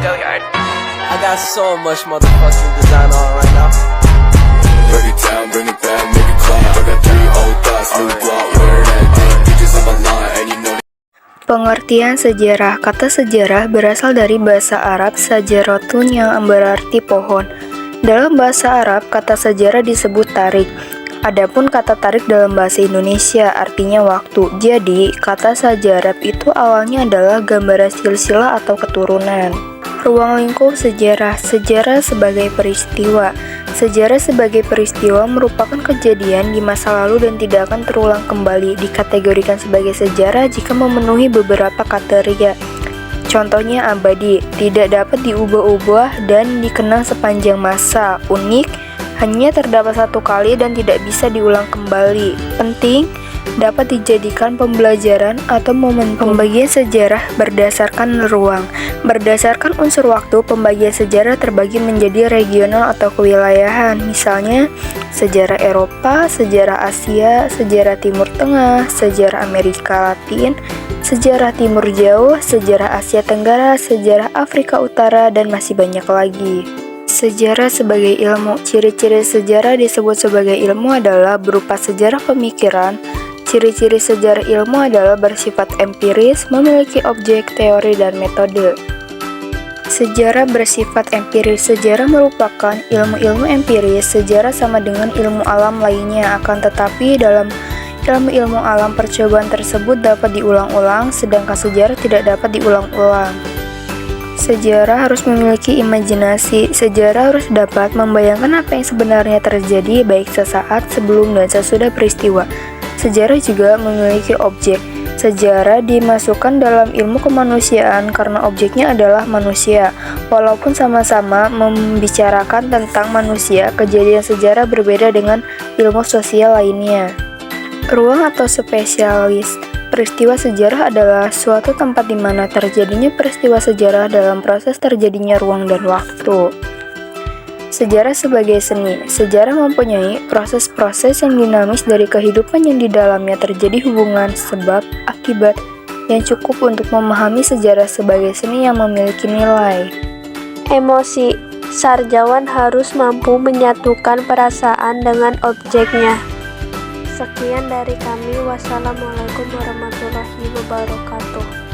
Go yard. I got so much motherfucking design on right now. Break it down, bring it back, make it clap. I got 3 old thoughts, new block, where that thing. Bitches on my line, and you know. Pengertian sejarah. Kata sejarah berasal dari bahasa Arab sajarotun yang berarti pohon. Dalam bahasa Arab, kata sejarah disebut tarik. Adapun kata tarik dalam bahasa Indonesia artinya waktu. Jadi, kata sejarah itu awalnya adalah gambaran silsilah atau keturunan. Ruang lingkup sejarah. Sejarah sebagai peristiwa. Sejarah sebagai peristiwa merupakan kejadian di masa lalu dan tidak akan terulang kembali. Dikategorikan sebagai sejarah jika memenuhi beberapa kriteria. Contohnya abadi, tidak dapat diubah-ubah dan dikenang sepanjang masa. Unik, hanya terdapat satu kali dan tidak bisa diulang kembali. Penting, dapat dijadikan pembelajaran atau momen. Pembagian sejarah berdasarkan ruang. Berdasarkan unsur waktu, pembagian sejarah terbagi menjadi regional atau kewilayahan. Misalnya, sejarah Eropa, sejarah Asia, sejarah Timur Tengah, sejarah Amerika Latin, sejarah Timur Jauh, sejarah Asia Tenggara, sejarah Afrika Utara, dan masih banyak lagi. Sejarah sebagai ilmu. Ciri-ciri sejarah disebut sebagai ilmu adalah berupa sejarah pemikiran. Ciri-ciri sejarah ilmu adalah bersifat empiris, memiliki objek, teori, dan metode. Sejarah bersifat empiris. Sejarah merupakan ilmu-ilmu empiris. Sejarah sama dengan ilmu alam lainnya, akan tetapi dalam ilmu-ilmu alam percobaan tersebut dapat diulang-ulang, sedangkan sejarah tidak dapat diulang-ulang. Sejarah harus memiliki imajinasi. Sejarah harus dapat membayangkan apa yang sebenarnya terjadi, baik sesaat, sebelum, dan sesudah peristiwa. Sejarah juga memiliki objek. Sejarah dimasukkan dalam ilmu kemanusiaan karena objeknya adalah manusia. Walaupun sama-sama membicarakan tentang manusia, kejadian sejarah berbeda dengan ilmu sosial lainnya. Ruang atau spesialis. Peristiwa sejarah adalah suatu tempat di mana terjadinya peristiwa sejarah dalam proses terjadinya ruang dan waktu. Sejarah sebagai seni. Sejarah mempunyai proses-proses yang dinamis dari kehidupan yang di dalamnya terjadi hubungan sebab akibat yang cukup untuk memahami sejarah sebagai seni yang memiliki nilai. Emosi. Sarjawan harus mampu menyatukan perasaan dengan objeknya. Sekian dari kami. Wassalamualaikum warahmatullahi wabarakatuh.